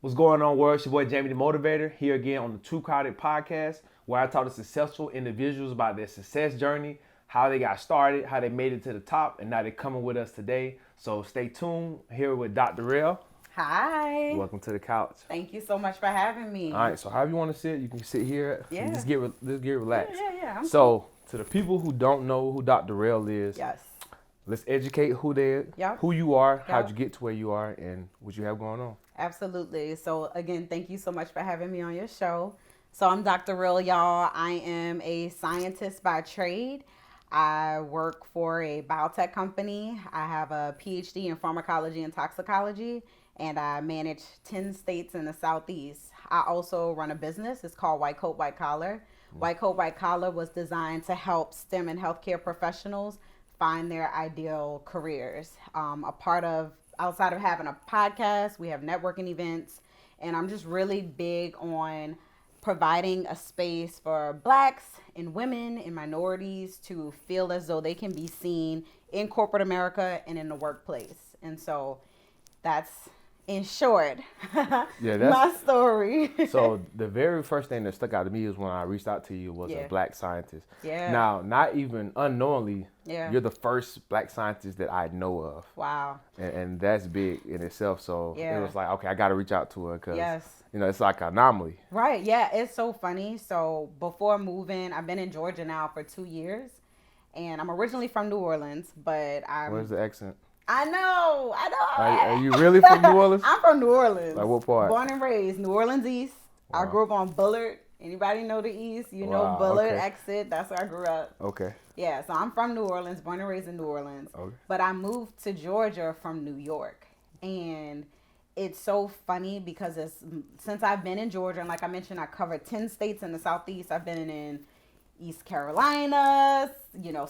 What's going on, world? It's your boy Jamie the Motivator here again on the Too Crowded podcast, where I talk to successful individuals about their success journey, how they got started, how they made it to the top, and now they're coming with us today. So stay tuned. Here with Dr.Rell. Hi. Welcome to the couch. Thank you so much for having me. All right, so however you want to sit, you can sit here. Yeah. Just get relaxed. Yeah. So to the people who don't know who Dr.Rell is, Yes. let's educate who Yep. you are, how'd Yep. you get to where you are, and what you have going on. Absolutely. So again, thank you so much for having me on your show. So I'm Dr.Rell, y'all. I am a scientist by trade. I work for a biotech company. I have a PhD in pharmacology and toxicology, and I manage 10 states in the Southeast. I also run a business. It's called White Coat, White Collar. White Coat, White Collar was designed to help STEM and healthcare professionals find their ideal careers. Outside of having a podcast, we have networking events, and I'm just really big on providing a space for Blacks and women and minorities to feel as though they can be seen in corporate America and in the workplace. And so that's, in short, my story. So the very first thing that stuck out to me is when I reached out to you was a Black scientist. Yeah. Now, not even unknowingly, Yeah. you're the first Black scientist that I know of. Wow. And that's big in itself. So it was like, okay, I got to reach out to her because, it's like an anomaly. Right. Yeah. It's so funny. So before moving, I've been in Georgia now for 2 years, and I'm originally from New Orleans, but Where's the accent? I know. Are you really from New Orleans? I'm from New Orleans. Like what part? Born and raised New Orleans East. Wow. I grew up on Bullard. Anybody know the East? You know Bullard, exit. That's where I grew up. Okay. Yeah, so I'm from New Orleans, born and raised in New Orleans. Okay. But I moved to Georgia from New York. And it's so funny because since I've been in Georgia, and like I mentioned, I covered 10 states in the Southeast. I've been in East Carolina,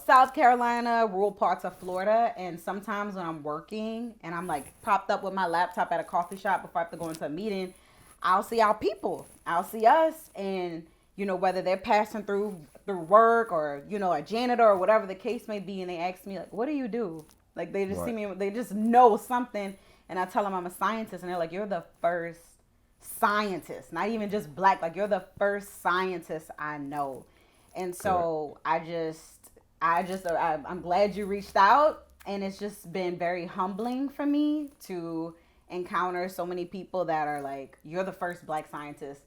South Carolina, rural parts of Florida. And sometimes when I'm working and I'm like propped up with my laptop at a coffee shop before I have to go into a meeting, I'll see our people. I'll see us. And, whether they're passing through work or, a janitor or whatever the case may be. And they ask me, like, what do you do? Like, they just see me, they just know something. And I tell them I'm a scientist. And they're like, you're the first scientist, not even just Black. Like, you're the first scientist I know. And so I'm glad you reached out, and it's just been very humbling for me to encounter so many people that are like, you're the first Black scientist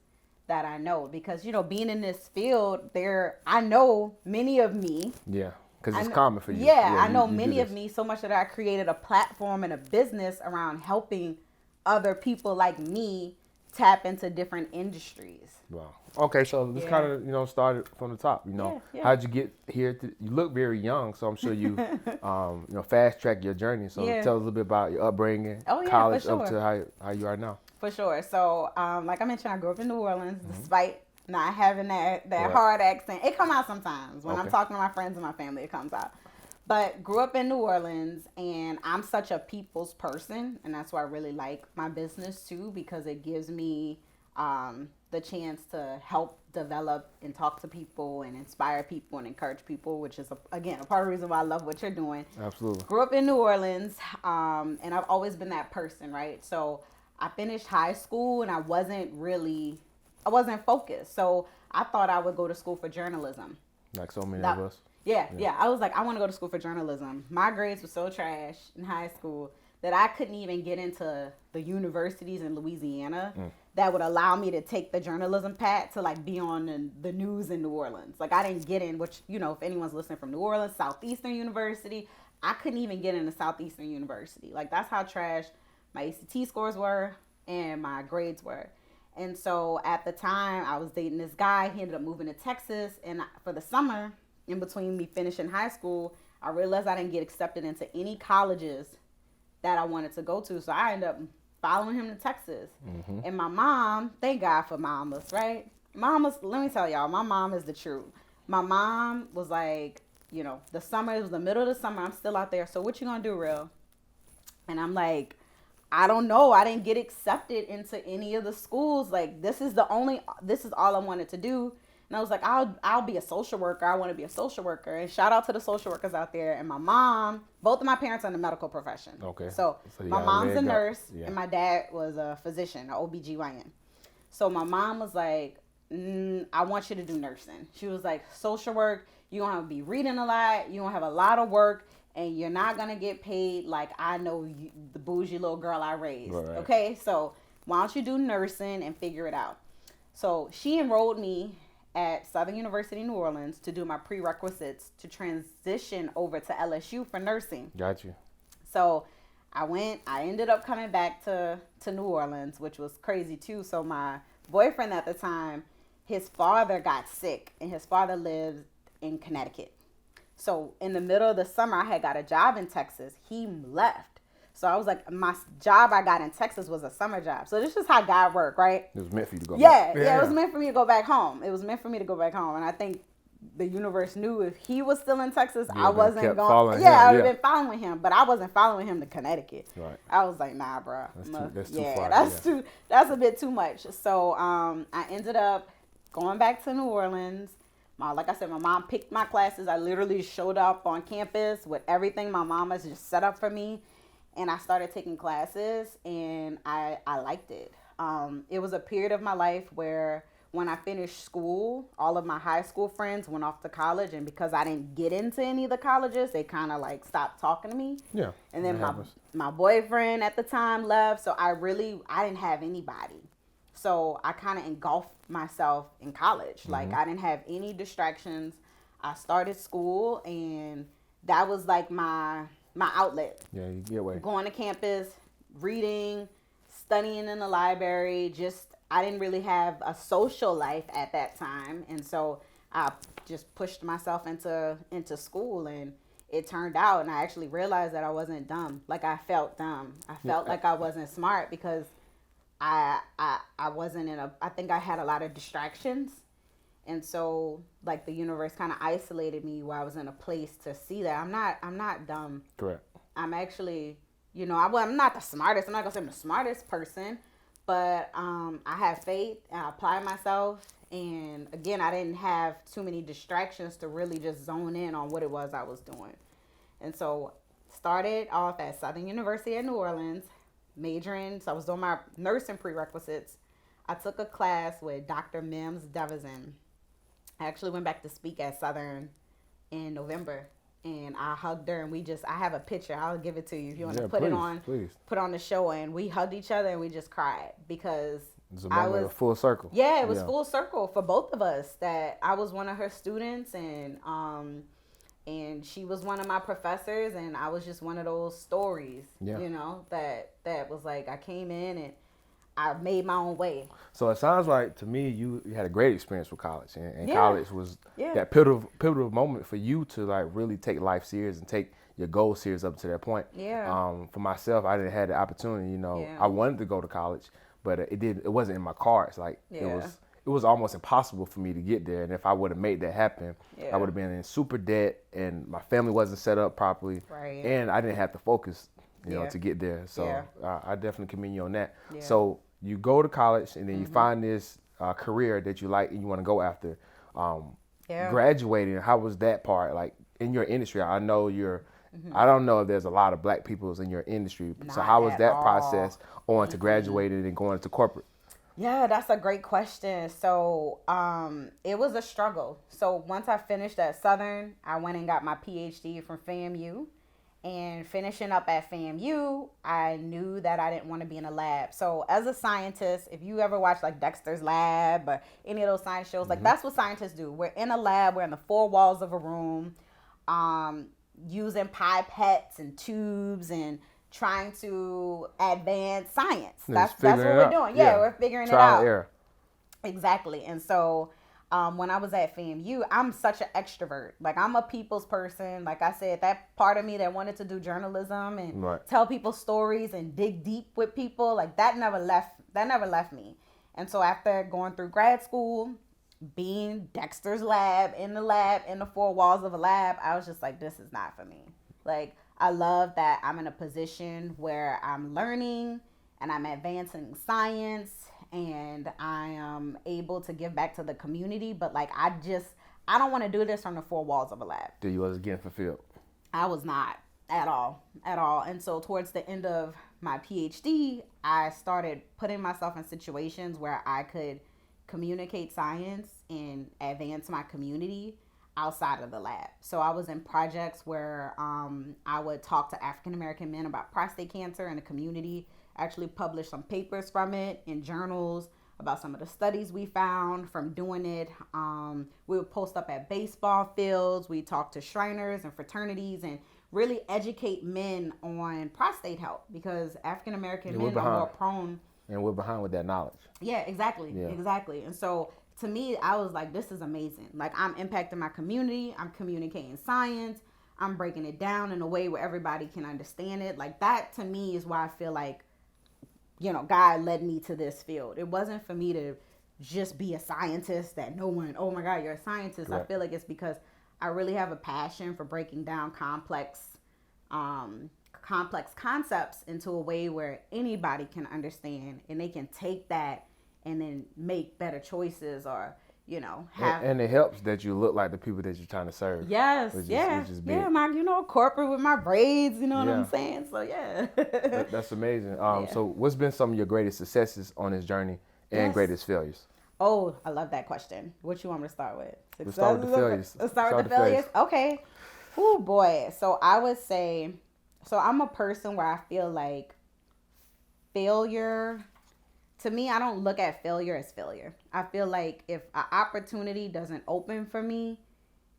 that I know, because, being in this field I know many of me. Yeah. Because it's common for you. Yeah, I know many of me so much that I created a platform and a business around helping other people like me tap into different industries. Wow. Okay, so let's kind of, started from the top. How'd you get here? You look very young, so I'm sure you, fast track your journey. So tell us a little bit about your upbringing, college, up to how you are now. For sure. So, like I mentioned, I grew up in New Orleans, despite not having that hard accent. It comes out sometimes when I'm talking to my friends and my family. It comes out. But grew up in New Orleans, and I'm such a people's person, and that's why I really like my business too, because it gives me the chance to help develop and talk to people and inspire people and encourage people, which is, again, a part of the reason why I love what you're doing. Absolutely. Grew up in New Orleans, and I've always been that person, right? So I finished high school, and I wasn't focused. So I thought I would go to school for journalism. Like so many of us. Yeah. I was like, I want to go to school for journalism. My grades were so trash in high school that I couldn't even get into the universities in Louisiana that would allow me to take the journalism path to like be on the news in New Orleans. Like I didn't get in, which, if anyone's listening from New Orleans, Southeastern University, I couldn't even get into Southeastern University. Like that's how trash my ACT scores were and my grades were. And so at the time I was dating this guy. He ended up moving to Texas, and for the summer in between me finishing high school, I realized I didn't get accepted into any colleges that I wanted to go to. So I ended up following him to Texas. Mm-hmm. And my mom, thank God for mamas, right? Mamas, let me tell y'all, my mom is the truth. My mom was like, the summer, it was the middle of the summer. I'm still out there. So what you gonna do, Rell? And I'm like, I don't know. I didn't get accepted into any of the schools. Like, this is all I wanted to do. And I was like, I'll be a social worker. I want to be a social worker. And shout out to the social workers out there. And my mom, both of my parents are in the medical profession. Okay. So my mom's a nurse and my dad was a physician, an OBGYN. So my mom was like, I want you to do nursing. She was like, social work, you're going to be reading a lot. You're going to have a lot of work. And you're not going to get paid like I know you, the bougie little girl I raised. Right. Okay? So why don't you do nursing and figure it out? So she enrolled me at Southern University, New Orleans to do my prerequisites to transition over to LSU for nursing. Got you. So I ended up coming back to New Orleans, which was crazy too. So my boyfriend at the time, his father got sick and his father lives in Connecticut. So in the middle of the summer, I had got a job in Texas. He left. So I was like, my job I got in Texas was a summer job. So this is how God worked, right? It was meant for you to go back. Yeah, it was meant for me to go back home. It was meant for me to go back home. And I think the universe knew if he was still in Texas, I wasn't going. I would have been following him. But I wasn't following him to Connecticut. Right. I was like, nah, bro. That's too far. That's a bit too much. So I ended up going back to New Orleans. Like I said, my mom picked my classes. I literally showed up on campus with everything my mom has just set up for me. And I started taking classes, and I liked it. It was a period of my life where when I finished school, all of my high school friends went off to college. And because I didn't get into any of the colleges, they kind of like stopped talking to me. Yeah. And then my boyfriend at the time left. So I didn't have anybody. So I kind of engulfed myself in college. Mm-hmm. Like I didn't have any distractions. I started school, and that was like my outlet. Yeah, you get away. Going to campus, reading, studying in the library. I didn't really have a social life at that time. And so I just pushed myself into school, and it turned out, and I actually realized that I wasn't dumb. Like I felt dumb. I felt like I wasn't smart because I wasn't I think I had a lot of distractions. And so, like, the universe kind of isolated me where I was in a place to see that I'm not dumb. Correct. I'm actually, I'm not the smartest. I'm not gonna say I'm the smartest person, but I have faith and I apply myself. And again, I didn't have too many distractions to really just zone in on what it was I was doing. And so, started off at Southern University in New Orleans, majoring. So I was doing my nursing prerequisites. I took a class with Dr. Mims Devizin. I actually went back to speak at Southern in November, and I hugged her, and I have a picture. I'll give it to you if you want to put it on the show. And we hugged each other and we just cried because it was full circle. Yeah, it was full circle for both of us, that I was one of her students, and she was one of my professors, and I was just one of those stories, that was like, I came in and I made my own way. So it sounds like to me you had a great experience with college, and college was that pivotal moment for you to like really take life serious and take your goals serious up to that point. Yeah. For myself, I didn't have the opportunity. I wanted to go to college, but it wasn't in my cards. Like it was almost impossible for me to get there. And if I would have made that happen, I would have been in super debt, and my family wasn't set up properly, right. And I didn't have the focus to get there. So I definitely commend you on that. Yeah. So you go to college, and then you find this career that you like and you want to go after. Graduating, how was that part? Like in your industry, I know I don't know if there's a lot of Black people in your industry. Not so how was that all. process on to graduating and going into corporate? Yeah, that's a great question. So it was a struggle. So once I finished at Southern, I went and got my PhD from FAMU. And finishing up at FAMU, I knew that I didn't want to be in a lab. So as a scientist, if you ever watch like Dexter's Lab or any of those science shows, like that's what scientists do. We're in a lab, we're in the four walls of a room, using pipettes and tubes and trying to advance science. That's what we're doing. Yeah, we're figuring it out. Trial and error. Exactly. And so when I was at FAMU, I'm such an extrovert. Like, I'm a people's person. Like I said, that part of me that wanted to do journalism and tell people stories and dig deep with people, like that never left me. And so after going through grad school, being Dexter's lab, in the four walls of a lab, I was just like, this is not for me. Like, I love that I'm in a position where I'm learning and I'm advancing science and I am able to give back to the community. But like, I don't want to do this from the four walls of a lab. You wasn't getting fulfilled. I was not at all. And so towards the end of my PhD, I started putting myself in situations where I could communicate science and advance my community outside of the lab. So I was in projects where I would talk to African American men about prostate cancer in the community, actually publish some papers from it in journals about some of the studies we found from doing it. We would post up at baseball fields. We talked to Shriners and fraternities and really educate men on prostate health, because African American men are more prone. And we're behind with that knowledge. Yeah, exactly. And so to me, I was like, this is amazing. Like, I'm impacting my community. I'm communicating science. I'm breaking it down in a way where everybody can understand it. Like, that to me is why I feel like, God led me to this field. It wasn't for me to just be a scientist that no one, oh my God, you're a scientist. Correct. I feel like it's because I really have a passion for breaking down complex concepts into a way where anybody can understand, and they can take that and then make better choices, or have. And it helps that you look like the people that you're trying to serve. Yes, which is my corporate with my braids, what I'm saying. So that's amazing. So what's been some of your greatest successes on this journey and greatest failures? Oh, I love that question. What you want me to start with? Let's start with the failures. Let's start with the failures. Okay. Oh boy. So I would say, I'm a person where I feel like failure, to me, I don't look at failure as failure. I feel like if an opportunity doesn't open for me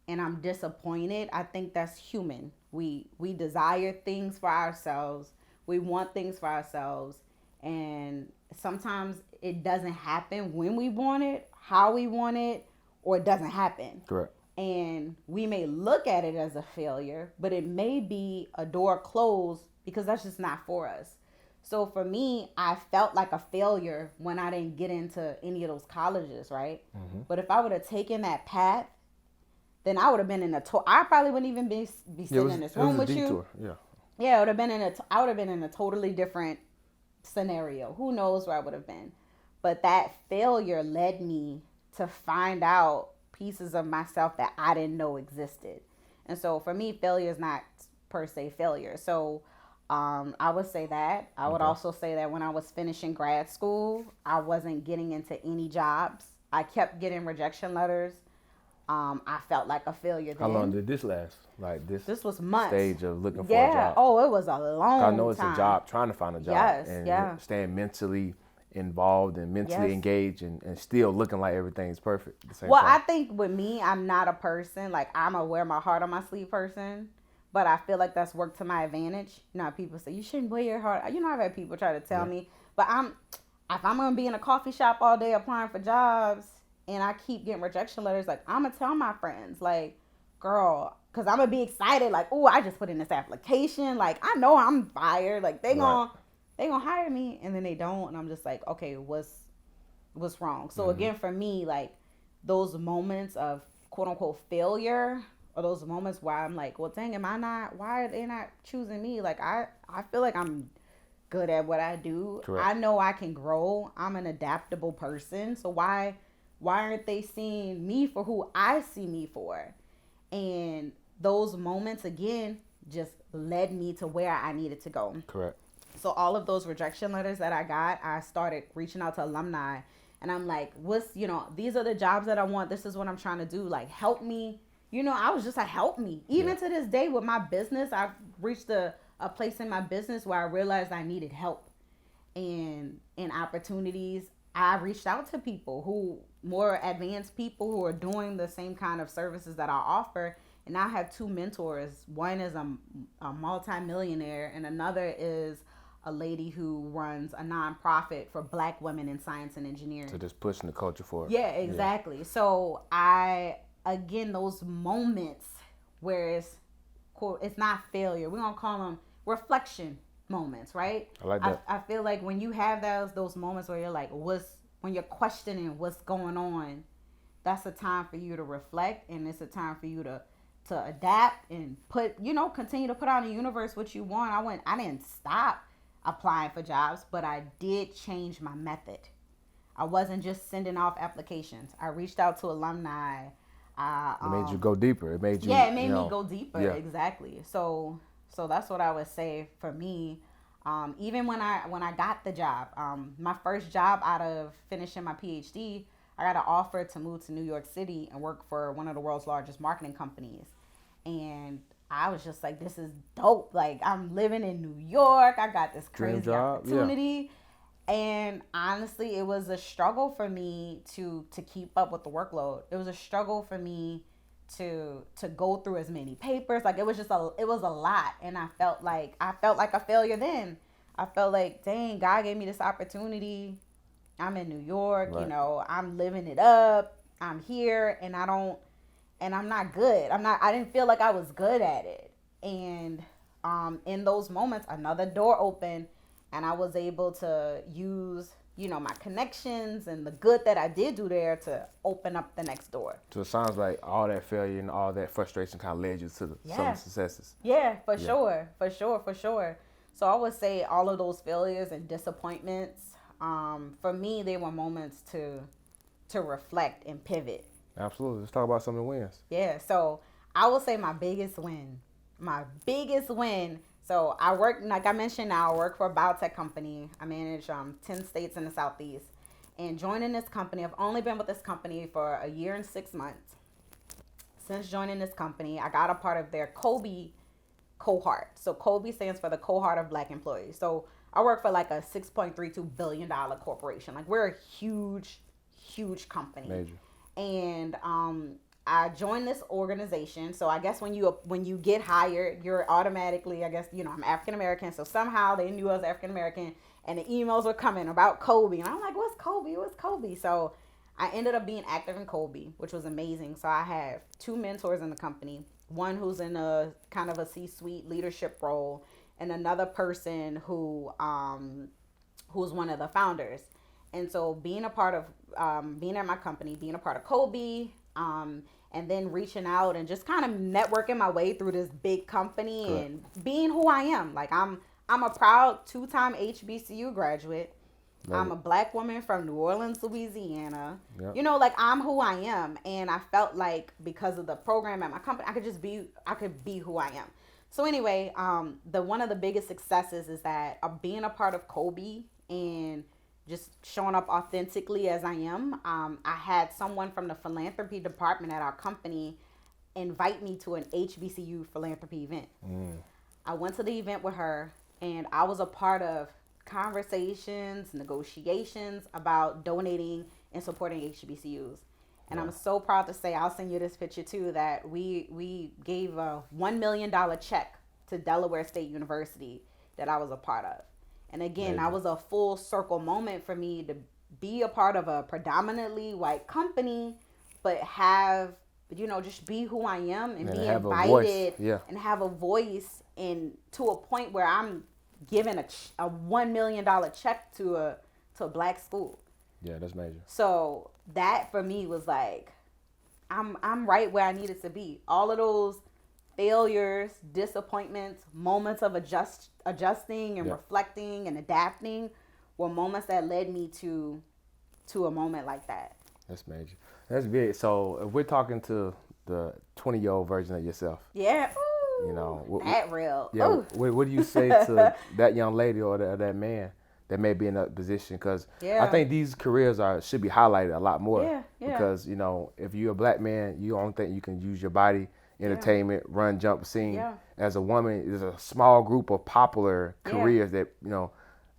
and I'm disappointed, I think that's human. We desire things for ourselves. We want things for ourselves. And sometimes it doesn't happen when we want it, how we want it, or it doesn't happen. Correct. And we may look at it as a failure, but it may be a door closed because that's just not for us. So for me, I felt like a failure when I didn't get into any of those colleges, right? Mm-hmm. But if I would have taken that path, then I would have been in I probably wouldn't even be sitting in this room with you. Yeah, I would have been in a totally different scenario. Who knows where I would have been? But that failure led me to find out pieces of myself that I didn't know existed. And so for me, failure is not per se failure. So I would say that. I would also say that when I was finishing grad school, I wasn't getting into any jobs. I kept getting rejection letters. I felt like a failure then. How long did this last? Like this was months. Stage of looking for a job. Oh, it was a long time. I know it's a job, trying to find a job. Yes, and staying mentally involved and mentally engaged and still looking like everything's perfect at the same time. I think with me, I'm not a person, like I'm a wear my heart on my sleeve person, but I feel like that's worked to my advantage. People say, you shouldn't wear your heart. I've had people try to tell me, but if I'm going to be in a coffee shop all day applying for jobs and I keep getting rejection letters, like I'm going to tell my friends, like, girl, because I'm going to be excited, like, oh, I just put in this application. Like, I know I'm fired. Like, they going to hire me, and then they don't. And I'm just like, okay, what's wrong? So again, for me, like those moments of quote unquote failure, or those moments where I'm like, well, dang, why are they not choosing me? Like, I feel like I'm good at what I do. Correct. I know I can grow. I'm an adaptable person. So why aren't they seeing me for who I see me for? And those moments, again, just led me to where I needed to go. Correct. So all of those rejection letters that I got, I started reaching out to alumni. And I'm like, these are the jobs that I want. This is what I'm trying to do. Like, help me. I was just like, help me. Even to this day with my business, I've reached a place in my business where I realized I needed help. And in opportunities, I reached out to people more advanced people who are doing the same kind of services that I offer. And I have two mentors. One is a multi-millionaire, and another is a lady who runs a nonprofit for Black women in science and engineering. So just pushing the culture forward. Yeah, exactly. Yeah. So again, those moments where it's not failure. We're going to call them reflection moments, right? I like that. I feel like when you have those moments where you're like, when you're questioning what's going on, that's a time for you to reflect, and it's a time for you to adapt and continue to put out in the universe what you want. I didn't stop applying for jobs, but I did change my method. I wasn't just sending off applications. I reached out to alumni. It made you go deeper. It made you. Yeah, it made you know, me go deeper. Yeah. Exactly. So that's what I would say for me. Even when I got the job, my first job out of finishing my PhD, I got an offer to move to New York City and work for one of the world's largest marketing companies. And I was just like, this is dope. Like, I'm living in New York. I got this Dream crazy job, opportunity. And honestly, it was a struggle for me to keep up with the workload. It was a struggle for me to go through as many papers. Like, it was a lot. And I felt like a failure then. I felt like, dang, God gave me this opportunity. I'm in New York, Right. you know, I'm living it up. I'm here and I'm not good. I didn't feel like I was good at it. And in those moments, another door opened and I was able to use, you know, my connections and the good that I did do there to open up the next door. So it sounds like all that failure and all that frustration kind of led you to some successes. Yeah, for sure. So I would say all of those failures and disappointments, for me, they were moments to reflect and pivot. Absolutely. Let's talk about some of the wins. Yeah, so I will say my biggest win. So I work, like I mentioned now, I work for a biotech company. I manage 10 states in the Southeast. And joining this company, I've only been with this company for a year and 6 months. Since joining this company, I got a part of their Kobe cohort. So Kobe stands for the cohort of Black employees. So I work for like a $6.32 billion corporation. Like, we're a huge, huge company. Major. And I joined this organization. So I guess when you get hired, you're automatically, I guess, you know, I'm African American. So somehow they knew I was African American, and the emails were coming about Kobe. And I'm like, what's Kobe? What's Kobe? So I ended up being active in Kobe, which was amazing. So I have 2 mentors in the company. One who's in a kind of a C-suite leadership role, and another person who's one of the founders. And so being a part of being at my company, being a part of Kobe, and then reaching out and just kind of networking my way through this big company. Correct. And being who I am. Like, I'm a proud 2-time HBCU graduate. I'm a Black woman from New Orleans, Louisiana. Yep. You know, like, I'm who I am. And I felt like because of the program at my company, I could be who I am. So anyway, one of the biggest successes is that being a part of Kobe and just showing up authentically as I am. I had someone from the philanthropy department at our company invite me to an HBCU philanthropy event. I went to the event with her, and I was a part of conversations, negotiations about donating and supporting HBCUs. And I'm so proud to say, I'll send you this picture too, that we gave a $1 million check to Delaware State University that I was a part of. And again, that was a full circle moment for me to be a part of a predominantly white company, but have, you know, just be who I am and be invited and have a voice, and to a point where I'm giving a $1 million check to a Black school. Yeah, that's major. So that for me was like, I'm right where I needed to be. All of those failures, disappointments, moments of adjusting and reflecting and adapting were moments that led me to a moment like that. That's major. That's big. So if we're talking to the 20-year-old version of yourself. Yeah. Ooh, you know. That real. Yeah. What do you say to that young lady or that man that may be in that position? Because I think these careers should be highlighted a lot more. Yeah. Because, you know, if you're a Black man, you don't think you can use your body, entertainment, run, jump, sing. Yeah. As a woman, there's a small group of popular careers that, you know,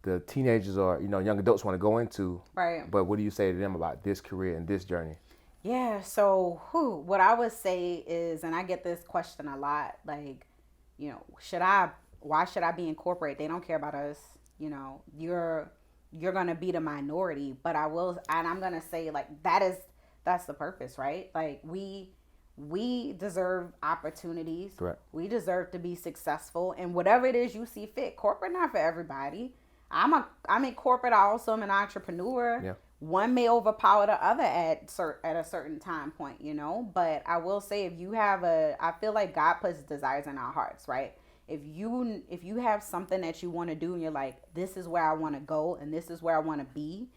the teenagers or, you know, young adults want to go into. Right. But what do you say to them about this career and this journey? Yeah. So what I would say is, and I get this question a lot, like, you know, why should I be in corporate? They don't care about us. You know, you're going to be the minority, but I'm going to say, like, that's the purpose, right? Like, we deserve opportunities. Correct. We deserve to be successful, and whatever it is you see fit. Corporate not for everybody. I'm in corporate. I also am an entrepreneur. Yeah. One may overpower the other at a certain time point, you know. But I will say, I feel like God puts desires in our hearts, right? If you have something that you want to do, and you're like, this is where I want to go, and this is where I want to be,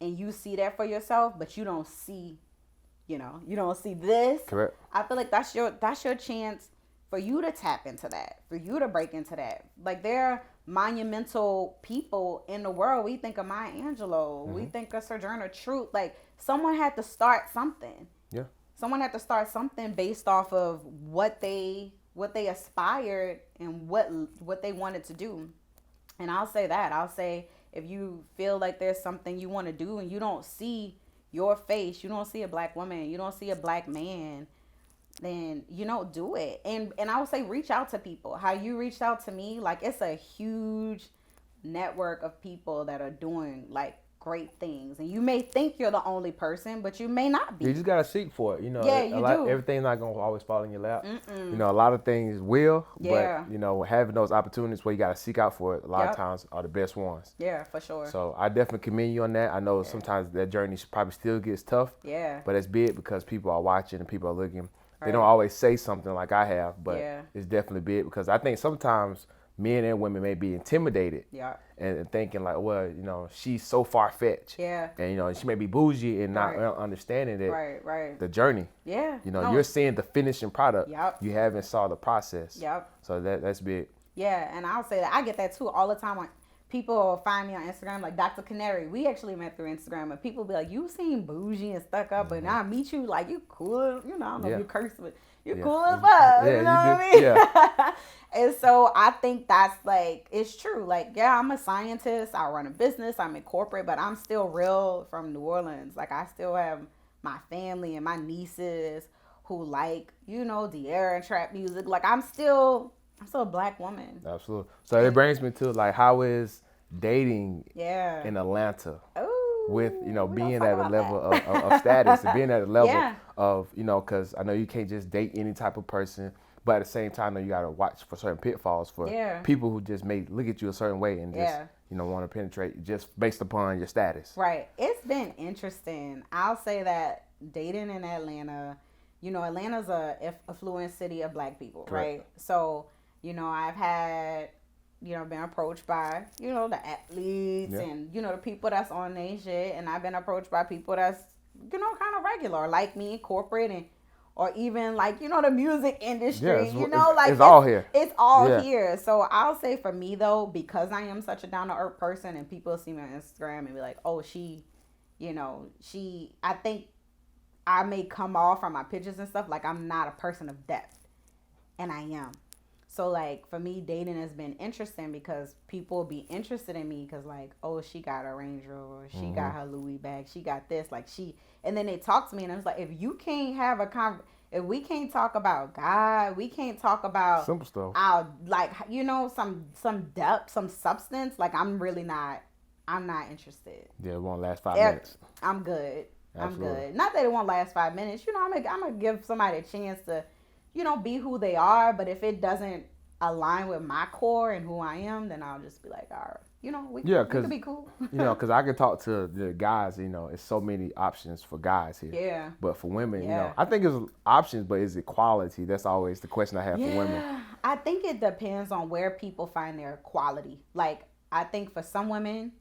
and you see that for yourself, but you don't see, you don't see this. Correct. I feel like that's your chance for you to tap into that, for you to break into that. Like, there are monumental people in the world. We think of Maya Angelou. We think of Sojourner Truth. Like, someone had to start something. Yeah. Someone had to start something based off of what they aspired and what they wanted to do. And I'll say if you feel like there's something you want to do and you don't see your face, you don't see a black woman, you don't see a black man, then do it. And I would say reach out to people. How you reached out to me, like, it's a huge network of people that are doing like great things, and you may think you're the only person, but you may not be. You just gotta seek for it. Yeah, you do. Everything's not gonna always fall in your lap. A lot of things will, Yeah. but having those opportunities where you gotta seek out for it, a lot of times are the best ones. Yeah, for sure. So I definitely commend you on that. I know sometimes that journey probably still gets tough. Yeah. But it's big because people are watching and people are looking. They Right. don't always say something like I have, but Yeah. it's definitely big because I think sometimes men and women may be intimidated. Yeah. And thinking like, well, she's so far-fetched. Yeah. And, she may be bougie and not Right. understanding that Right. the journey. Yeah. You're seeing the finishing product. Yep. You haven't saw the process. Yep. So that's big. Yeah, and I'll say that I get that too all the time when people find me on Instagram, like Dr. Canary. We actually met through Instagram, and people be like, "You seem bougie and stuck up," but now I meet you, like, you cool. I don't know if you curse, but you cool as fuck. Yeah, you know you what do. I mean? Yeah. And so I think that's like, it's true. Like, yeah, I'm a scientist. I run a business. I'm in corporate, but I'm still real from New Orleans. Like, I still have my family and my nieces who like, De'Ara and trap music. Like, I'm still a black woman. Absolutely. So it brings me to like, how is dating Yeah. in Atlanta? Ooh, With we gonna being talk at a about level that. of status and being at a level Yeah. of because I know you can't just date any type of person, but at the same time, you gotta watch for certain pitfalls for people who just may look at you a certain way and just want to penetrate just based upon your status. Right. It's been interesting. I'll say that dating in Atlanta, Atlanta's a affluent city of black people, Correct. right? So I've had been approached by, the athletes and, the people that's on their shit. And I've been approached by people that's, kind of regular, like me, corporate, or even like, the music industry, it's all here. It's all here. So I'll say for me though, because I am such a down to earth person and people see me on Instagram and be like, oh, I think I may come off from my pictures and stuff like I'm not a person of depth, and I am. So, like, for me, dating has been interesting because people be interested in me because, like, oh, she got a Range Rover, she got her Louis bag, she got this, like, and then they talk to me, and I was like, if you can't have if we can't talk about God, we can't talk about simple stuff, our, like, some depth, some substance, like, I'm not interested. Yeah, it won't last 5 minutes. I'm good. Absolutely. I'm good. Not that it won't last 5 minutes. I'm gonna give somebody a chance to, be who they are. But if it doesn't align with my core and who I am, then I'll just be like, all right, we can be cool. Because I can talk to the guys. It's so many options for guys here. Yeah. But for women, I think it's options, but is it quality? That's always the question I have for women. I think it depends on where people find their quality. Like, I think for some women,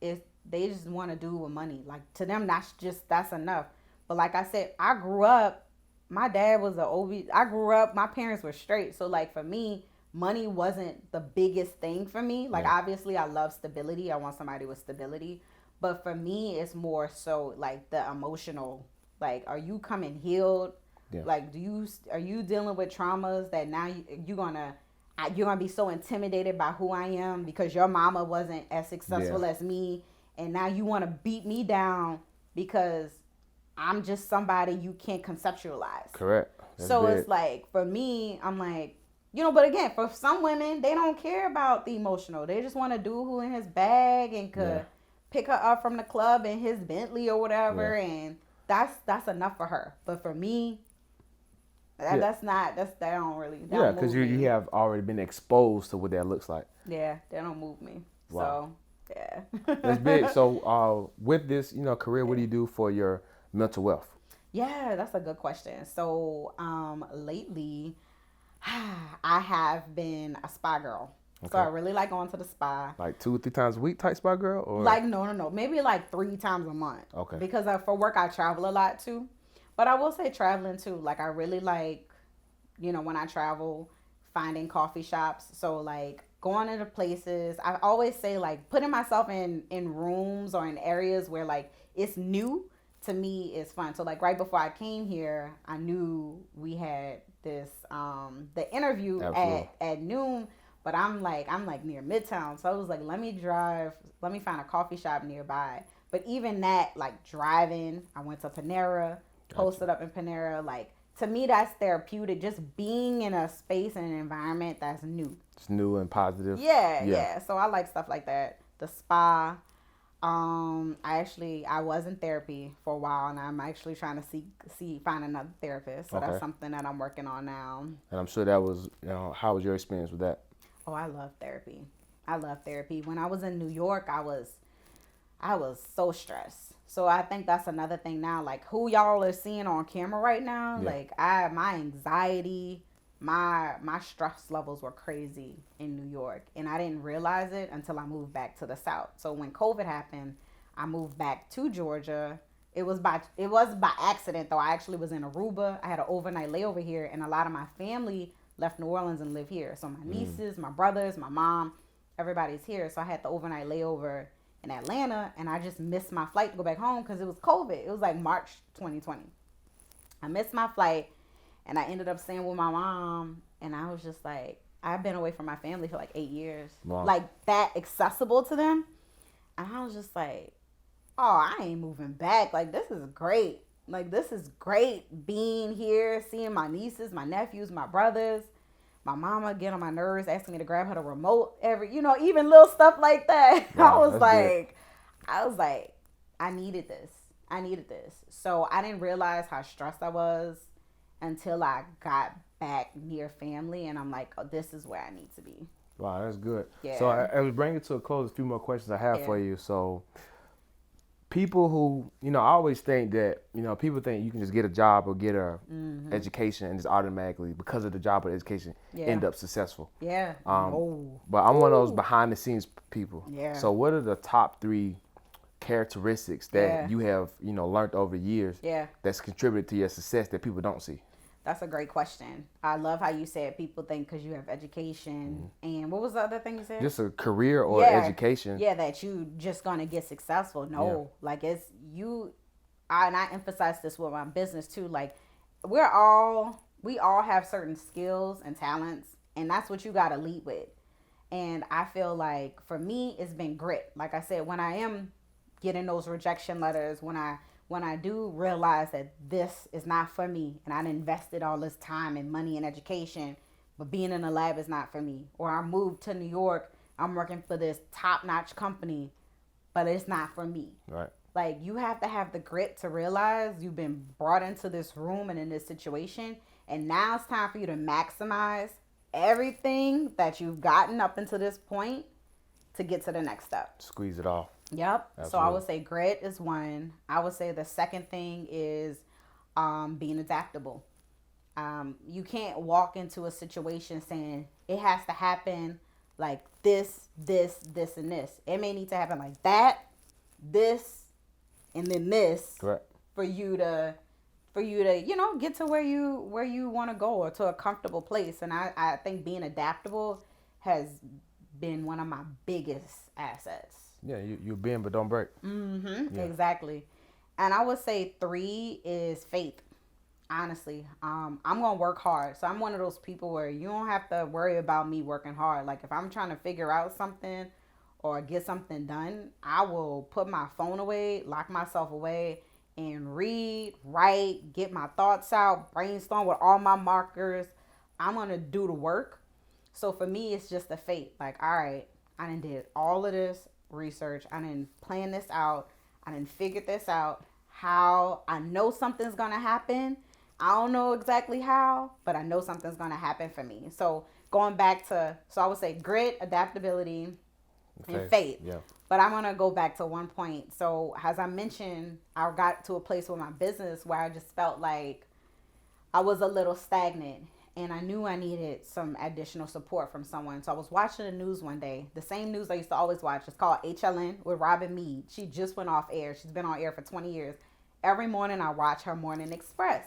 they just want to do with money. Like, to them, that's enough. But like I said, I grew up, my dad was an OB. I grew up, my parents were straight. So, like, for me, money wasn't the biggest thing for me. Like, obviously, I love stability. I want somebody with stability. But for me, it's more so, like, the emotional. Like, are you coming healed? Yeah. Like, are you dealing with traumas that now you're gonna be so intimidated by who I am because your mama wasn't as successful as me, and now you want to beat me down because I'm just somebody you can't conceptualize. Correct. That's so big. It's like, for me, I'm like, but again, for some women, they don't care about the emotional. They just want to do who in his bag and could pick her up from the club in his Bentley or whatever, and that's enough for her. But for me, that don't really. Because you have already been exposed to what that looks like. Yeah, they don't move me. Wow. So yeah. That's big. So with this, career, what do you do for your mental wealth? Yeah, that's a good question. So lately, I have been a spa girl. So I really like going to the spa. Like 2 or 3 times a week type spa girl? Or Like, no. Maybe like 3 times a month. Okay. Because for work, I travel a lot too. But I will say traveling too. Like, I really like, when I travel, finding coffee shops. So, like, going into places. I always say, like, putting myself in rooms or in areas where, like, it's new to me is fun. So, like, right before I came here, I knew we had this, the interview at noon. But I'm like near Midtown. So I was like, let me find a coffee shop nearby. But even that, like driving, I went to Panera, posted up in Panera. Like, to me, that's therapeutic. Just being in a space and an environment that's new. It's new and positive. Yeah. So I like stuff like that. The spa. I was in therapy for a while, and I'm actually trying to find another therapist. So that's something that I'm working on now. And I'm sure that was, how was your experience with that? Oh, I love therapy. When I was in New York, I was so stressed. So I think that's another thing now. Like, who y'all are seeing on camera right now, like my anxiety, my stress levels were crazy in New York, and I didn't realize it until I moved back to the South. So when COVID happened, I moved back to Georgia. It was by accident though. I actually was in Aruba. I had an overnight layover here, and a lot of my family left New Orleans and live here. So my nieces, my brothers, my mom, everybody's here. So I had the overnight layover in Atlanta, and I just missed my flight to go back home because it was COVID. It was like March 2020. I missed my flight, and I ended up staying with my mom, and I was just like, I've been away from my family for like 8 years. Wow. Like, that accessible to them. And I was just like, oh, I ain't moving back. Like, this is great. Like, this is great being here, seeing my nieces, my nephews, my brothers. My mama get on my nerves, asking me to grab her the remote even little stuff like that. Wow, I was like, I needed this. So I didn't realize how stressed I was until I got back near family, and I'm like, oh, this is where I need to be. Wow, that's good. Yeah. So I was bringing it to a close. A few more questions I have for you. So people who, I always think that, people think you can just get a job or get a education and just automatically, because of the job or education, end up successful. Yeah. But I'm one of those behind the scenes people. Yeah. So what are the top 3 characteristics that you have, learned over years that's contributed to your success that people don't see? That's a great question. I love how you said people think because you have education. And what was the other thing you said? Just a career or education. Yeah, that you just going to get successful. No, like it's you. And I emphasize this with my business too. Like, we all have certain skills and talents, and that's what you got to lead with. And I feel like for me, it's been grit. Like I said, when I am getting those rejection letters, when I do realize that this is not for me, and I invested all this time and money in education, but being in a lab is not for me. Or I moved to New York, I'm working for this top-notch company, but it's not for me. Right. Like, you have to have the grit to realize you've been brought into this room and in this situation, and now it's time for you to maximize everything that you've gotten up until this point to get to the next step. Squeeze it off. Yep. Absolutely. So I would say grit is one. I would say the second thing is being adaptable. You can't walk into a situation saying it has to happen like this, and this. It may need to happen like that, this, and then this. Correct. For you to get to where you want to go, or to a comfortable place. And I think being adaptable has been one of my biggest assets. Yeah, you bend but don't break. Mm-hmm. Yeah. Exactly. And I would say 3 is faith. Honestly, I'm gonna work hard. So I'm one of those people where you don't have to worry about me working hard. Like, if I'm trying to figure out something or get something done, I will put my phone away, lock myself away, and read, write, get my thoughts out, brainstorm with all my markers. I'm gonna do the work. So for me, it's just the faith. Like, all right, I done did all of this research. I done planned this out. I done figured this out. How I know something's gonna happen. I don't know exactly how, but I know something's gonna happen for me. So going back to, I would say grit, adaptability, and faith. Yeah. But I'm gonna go back to one point. So as I mentioned, I got to a place with my business where I just felt like I was a little stagnant. and I knew I needed some additional support from someone. So I was watching the news one day, the same news I used to always watch. It's called HLN with Robin Meade. She just went off air. She's been on air for 20 years. Every morning I watch her Morning Express.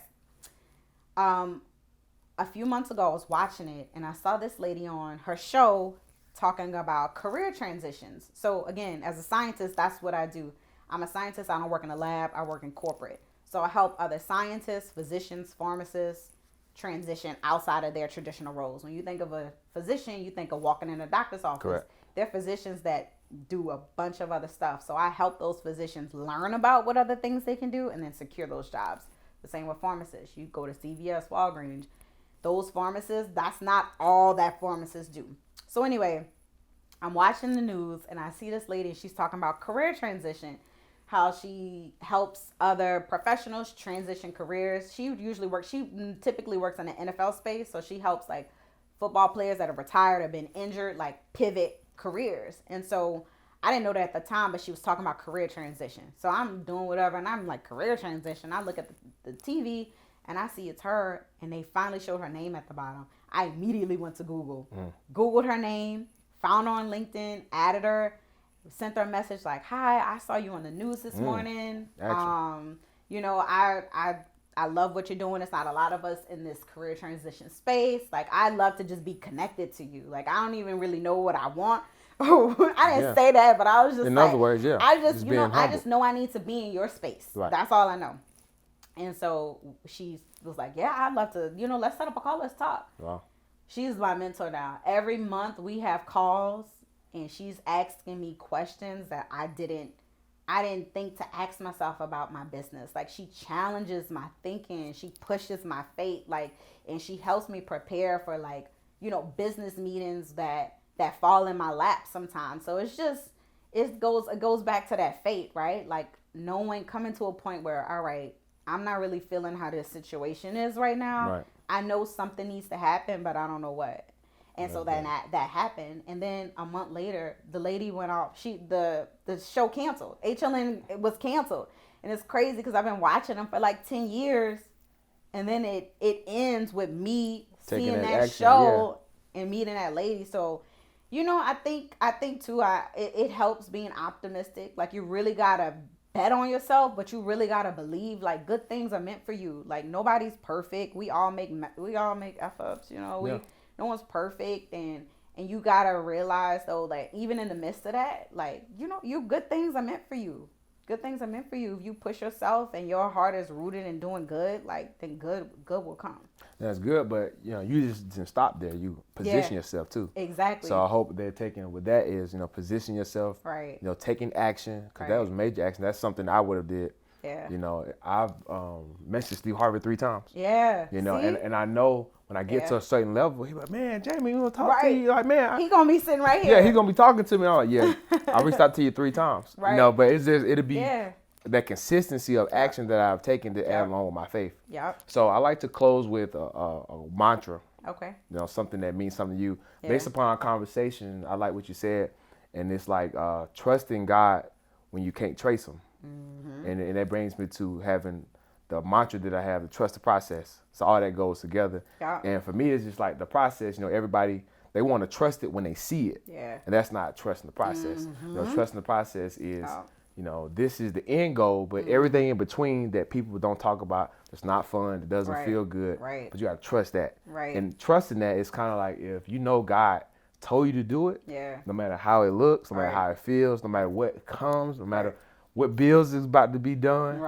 A few months ago I was watching it, and I saw this lady on her show talking about career transitions. So again, as a scientist, that's what I do. I'm a scientist. I don't work in a lab. I work in corporate. So I help other scientists, physicians, pharmacists transition outside of their traditional roles. When you think of a physician, you think of walking in a doctor's office. Correct. They're physicians that do a bunch of other stuff. So I help those physicians learn about what other things they can do and then secure those jobs. The same with pharmacists. You go to CVS, Walgreens. Those pharmacists, that's not all that pharmacists do. So anyway, I'm watching the news and I see this lady, she's talking about career transition, how she helps other professionals transition careers. She typically works in the NFL space. So she helps like football players that are retired or been injured, like pivot careers. And so I didn't know that at the time, but she was talking about career transition. So I'm doing whatever and I'm like, career transition. I look at the TV and I see it's her, and they finally showed her name at the bottom. I immediately went to Google, Googled her name, found her on LinkedIn, added her, sent her a message like, "Hi, I saw you on the news this morning. You know, I love what you're doing. It's not a lot of us in this career transition space. Like, I love to just be connected to you. Like, I don't even really know what I want." I didn't say that, but I was just in other words, yeah. I just know I need to be in your space. Right. That's all I know. And so she was like, "Yeah, I'd love to, let's set up a call. Let's talk." Wow. She's my mentor now. Every month we have calls, and she's asking me questions that I didn't think to ask myself about my business. Like, she challenges my thinking. She pushes my faith. Like, and she helps me prepare for like, business meetings that fall in my lap sometimes. So it's just, it goes back to that faith, right? Like coming to a point where, all right, I'm not really feeling how this situation is right now. Right. I know something needs to happen, but I don't know what. And so then that happened. And then a month later, the lady went off. The show canceled. HLN was canceled. And it's crazy because I've been watching them for like 10 years. And then it ends with me taking seeing that action, show and meeting that lady. So, I think too, it helps being optimistic. Like, you really got to bet on yourself, but you really got to believe like good things are meant for you. Like, nobody's perfect. We all make F ups, No one's perfect, and you got to realize though that even in the midst of that, like, good things are meant for you. Good things are meant for you. If you push yourself and your heart is rooted in doing good, like, then good will come. That's good, but you just didn't stop there. You position yourself too. Exactly. So I hope they're taking with that is position yourself. Right. Taking action, because that was major action. That's something I would have did. Yeah. I've mentioned Steve Harvey 3 times. Yeah. And I know when I get to a certain level, he's like, "Man, Jamie, we want to talk to you." Like, man, he gonna be sitting right here. Yeah, he's gonna be talking to me. I'm like, yeah, I reached out to you 3 times. Right. But it'll be that consistency of action that I've taken to add along with my faith. Yep. So I like to close with a mantra. Okay. Something that means something to you. Yeah. Based upon our conversation, I like what you said, and it's like trusting God when you can't trace Him. Mm-hmm. And that brings me to having the mantra that I have, to trust the process. So all that goes together. Yeah. And for me, it's just like the process. Everybody, they want to trust it when they see it. Yeah. And that's not trusting the process. Mm-hmm. Trusting the process is, this is the end goal, but everything in between that people don't talk about, it's not fun, it doesn't feel good. Right. But you got to trust that. Right. And trusting that is kind of like if God told you to do it, no matter how it looks, no matter how it feels, no matter what comes, no matter what bills is about to be done,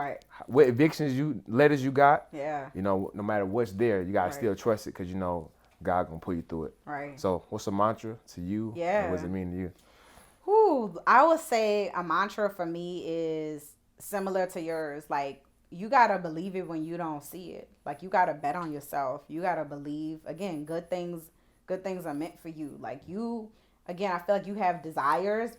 what evictions letters you got, no matter what's there, you gotta still trust it because God gonna put you through it. Right. So what's a mantra to you? Yeah. And what does it mean to you? I would say a mantra for me is similar to yours. Like, you gotta believe it when you don't see it. Like, you gotta bet on yourself. You gotta believe, again, good things are meant for you. Like, I feel like you have desires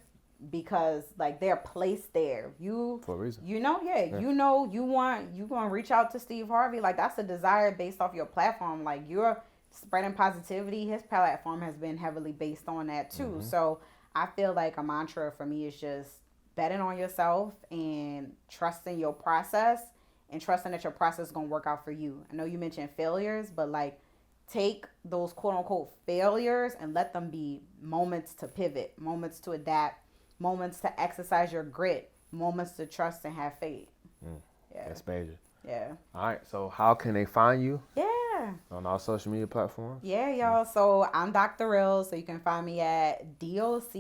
because like they're placed there. For a reason. You want to reach out to Steve Harvey. Like, that's a desire based off your platform. Like, you're spreading positivity. His platform has been heavily based on that too. Mm-hmm. So I feel like a mantra for me is just betting on yourself and trusting your process and trusting that your process is going to work out for you. I know you mentioned failures, but like, take those quote unquote failures and let them be moments to pivot, moments to adapt, moments to exercise your grit, moments to trust and have faith. Yeah. That's major. Yeah. All right. So how can they find you? Yeah. On all social media platforms? Yeah, y'all. So I'm Dr.Rell. So you can find me at DOCTOR.RELL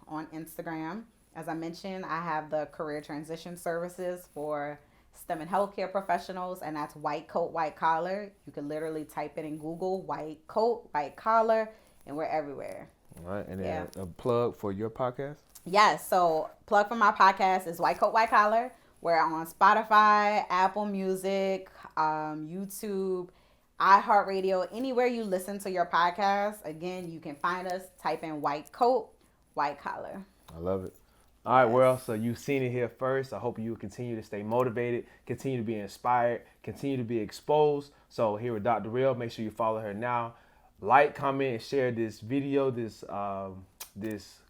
on Instagram. As I mentioned, I have the career transition services for STEM and healthcare professionals, and that's white coat, white collar. You can literally type it in Google, white coat, white collar, and we're everywhere. All right. And then a plug for your podcast? Yes. So plug for my podcast is White Coat, White Collar. We're on Spotify, Apple Music, YouTube, iHeartRadio, anywhere you listen to your podcast. Again, you can find us. Type in White Coat, White Collar. I love it. All right, well, so you've seen it here first. I hope you continue to stay motivated, continue to be inspired, continue to be exposed. So here with Dr.Rell, make sure you follow her now. Like, comment, and share this video, this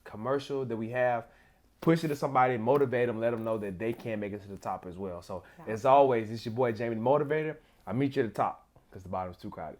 commercial that we have. Push it to somebody, motivate them, let them know that they can make it to the top as well. So as always, it's your boy Jamie the Motivator. I'll meet you at the top because the bottom's too crowded.